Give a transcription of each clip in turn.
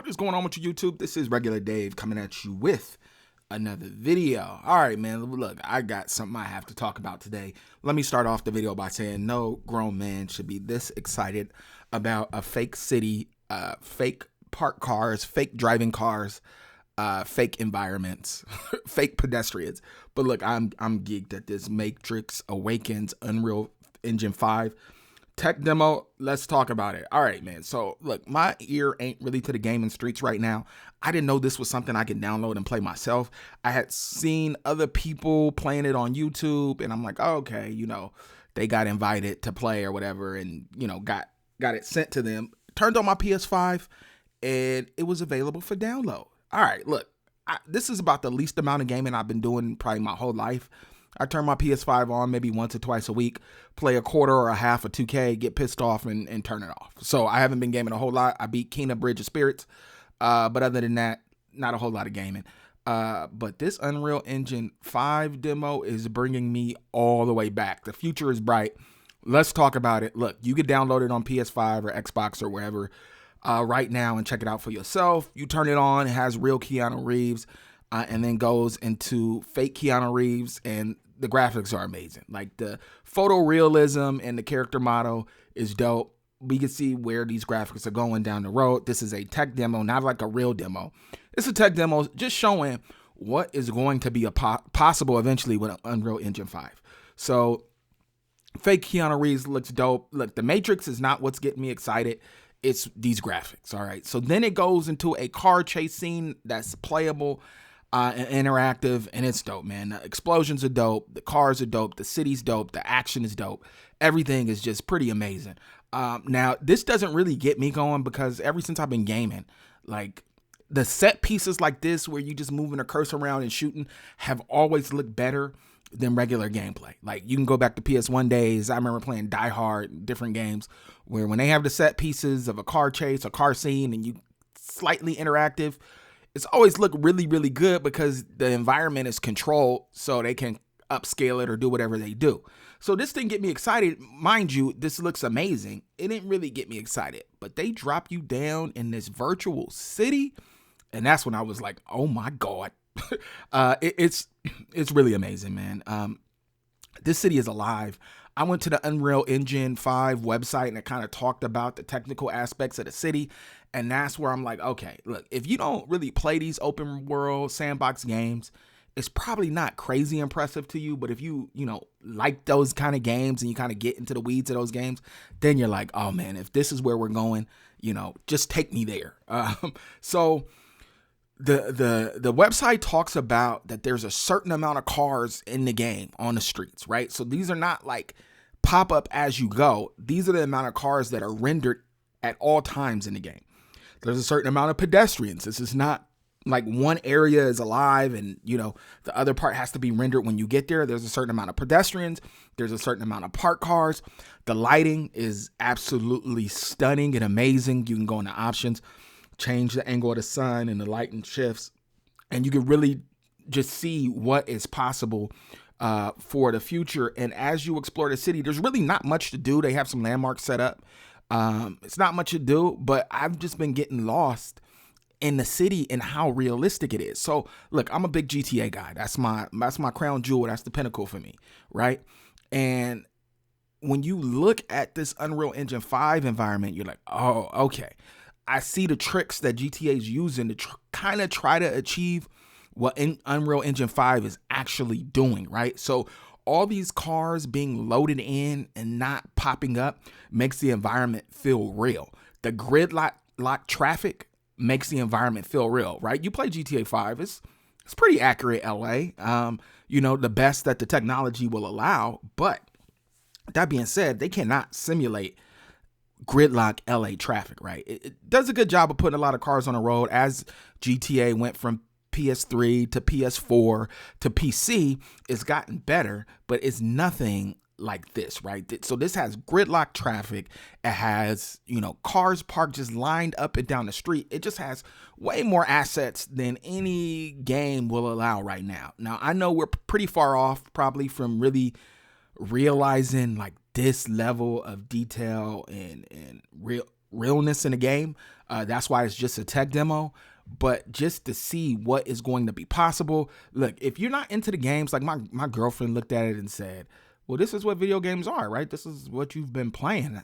What is going on with you, YouTube? This is Regular Dave coming at you with another video. All right, man, look, I got something I have to talk about today. Let me start off the video by saying no grown man should be this excited about a fake city, fake parked cars, fake driving cars, fake environments, fake pedestrians. But look, I'm geeked at this Matrix Awakens Unreal Engine 5 tech demo. Let's talk about it. All right, man. So look, my ear ain't really to the gaming streets right now. I didn't know this was something I could download and play myself. I had seen other people playing it on YouTube, and I'm like, oh, okay, you know, they got invited to play or whatever, and you know, got it sent to them. Turned on my PS5, and it was available for download. All right, look, this is about the least amount of gaming I've been doing probably my whole life. I turn my PS5 on maybe once or twice a week, play a quarter or a half of 2K, get pissed off and turn it off. So I haven't been gaming a whole lot. I beat Kena Bridge of Spirits, but other than that, not a whole lot of gaming. But this Unreal Engine 5 demo is bringing me all the way back. The future is bright. Let's talk about it. Look, you can download it on PS5 or Xbox or wherever right now and check it out for yourself. You turn it on, it has real Keanu Reeves. And then goes into fake Keanu Reeves, and the graphics are amazing. Like the photorealism and the character model is dope. We can see where these graphics are going down the road. This is a tech demo, not like a real demo. It's a tech demo just showing what is going to be possible eventually with Unreal Engine 5. So fake Keanu Reeves looks dope. Look, the Matrix is not what's getting me excited. It's these graphics, all right? So then it goes into a car chase scene that's playable and interactive, and it's dope, man. The explosions are dope, the cars are dope, the city's dope, the action is dope. Everything is just pretty amazing. Now, this doesn't really get me going because ever since I've been gaming, like the set pieces like this where you just moving a cursor around and shooting have always looked better than regular gameplay. Like you can go back to PS1 days. I remember playing Die Hard, different games where when they have the set pieces of a car chase, a car scene, and you slightly interactive, it's always look really, really good because the environment is controlled so they can upscale it or do whatever they do. So this didn't get me excited. Mind you, this looks amazing. It didn't really get me excited, but they drop you down in this virtual city. And that's when I was like, oh my God, it's really amazing, man. This city is alive. I went to the Unreal Engine 5 website and it kind of talked about the technical aspects of the city. And that's where I'm like, okay, look, if you don't really play these open world sandbox games, it's probably not crazy impressive to you. But if you like those kind of games and you kind of get into the weeds of those games, then you're like, oh man, if this is where we're going, just take me there. So the website talks about that there's a certain amount of cars in the game on the streets, right? So these are not like pop up as you go. These are the amount of cars that are rendered at all times in the game. There's a certain amount of pedestrians. This is not like one area is alive and, the other part has to be rendered when you get there. There's a certain amount of pedestrians. There's a certain amount of parked cars. The lighting is absolutely stunning and amazing. You can go into options, change the angle of the sun and the lighting shifts, and you can really just see what is possible for the future. And as you explore the city, there's really not much to do. They have some landmarks set up. It's not much to do, but I've just been getting lost in the city and how realistic it is. So look, I'm a big GTA guy. That's my crown jewel. That's the pinnacle for me, right? And when you look at this Unreal Engine 5 environment, you're like, oh, okay. I see the tricks that GTA is using to kind of try to achieve what Unreal Engine 5 is actually doing, right? So all these cars being loaded in and not popping up makes the environment feel real. The gridlock traffic makes the environment feel real, right? You play GTA 5, it's pretty accurate LA, the best that the technology will allow. But that being said, they cannot simulate gridlock LA traffic, right? It does a good job of putting a lot of cars on the road as GTA went from PS3 to PS4 to PC. It's gotten better, but it's nothing like this, right? So this has gridlock traffic. It has, cars parked just lined up and down the street. It just has way more assets than any game will allow right now. Now, I know we're pretty far off probably from really realizing like this level of detail and realness in the game. That's why it's just a tech demo. But just to see what is going to be possible. Look, if you're not into the games, like my girlfriend looked at it and said, well, this is what video games are, right? This is what you've been playing.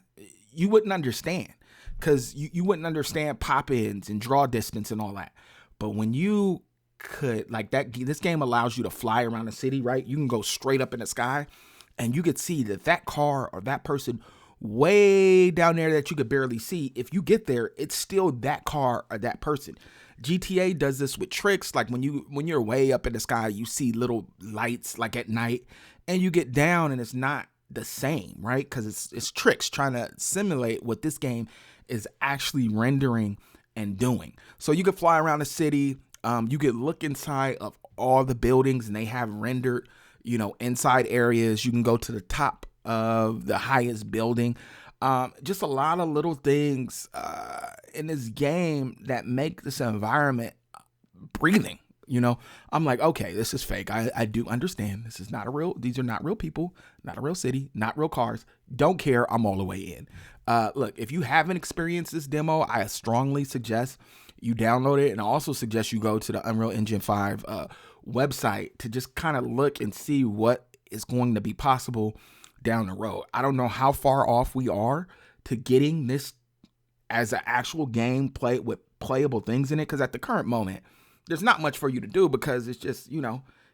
You wouldn't understand, because you wouldn't understand pop-ins and draw distance and all that. But when you could, like that, this game allows you to fly around the city, right? You can go straight up in the sky and you could see that car or that person way down there that you could barely see. If you get there, it's still that car or that person. GTA does this with tricks, like when you're way up in the sky, you see little lights like at night, and you get down and it's not the same, right? Because it's tricks trying to simulate what this game is actually rendering and doing. So you could fly around the city, you could look inside of all the buildings, and they have rendered, inside areas. You can go to the top of the highest building. Just a lot of little things in this game that make this environment breathing. I'm like, okay, this is fake. I do understand this is not these are not real people, not a real city, not real cars. Don't care. I'm all the way in. Look, if you haven't experienced this demo, I strongly suggest you download it. And I also suggest you go to the Unreal Engine 5 website to just kind of look and see what is going to be possible down the road. I don't know how far off we are to getting this as an actual game with playable things in it, because at the current moment, there's not much for you to do, because it's just,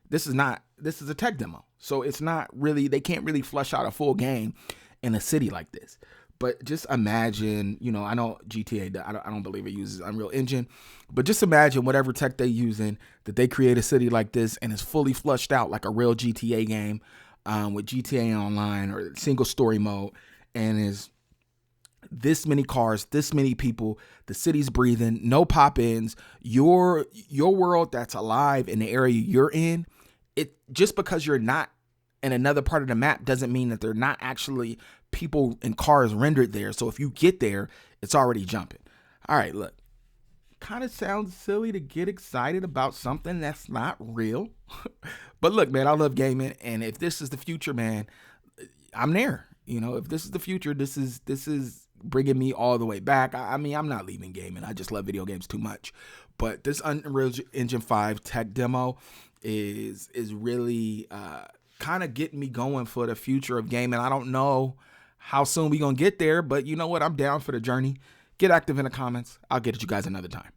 this is a tech demo. So it's not really, they can't really flush out a full game in a city like this. But just imagine, I know GTA, I don't believe it uses Unreal Engine, but just imagine whatever tech they're using, that they create a city like this and it's fully flushed out like a real GTA game, with GTA Online or single story mode, and is this many cars, this many people, the city's breathing, no pop-ins, your world that's alive in the area you're in. It just because you're not in another part of the map doesn't mean that they're not actually people and cars rendered there. So if you get there, it's already jumping. All right, look, kind of sounds silly to get excited about something that's not real. But look, man, I love gaming, and if this is the future, man, I'm there. If this is the future, this is bringing me all the way back. I mean, I'm not leaving gaming. I just love video games too much. But this Unreal Engine 5 tech demo is really kind of getting me going for the future of gaming. I don't know how soon we gonna get there, but you know what? I'm down for the journey. Get active in the comments. I'll get at you guys another time.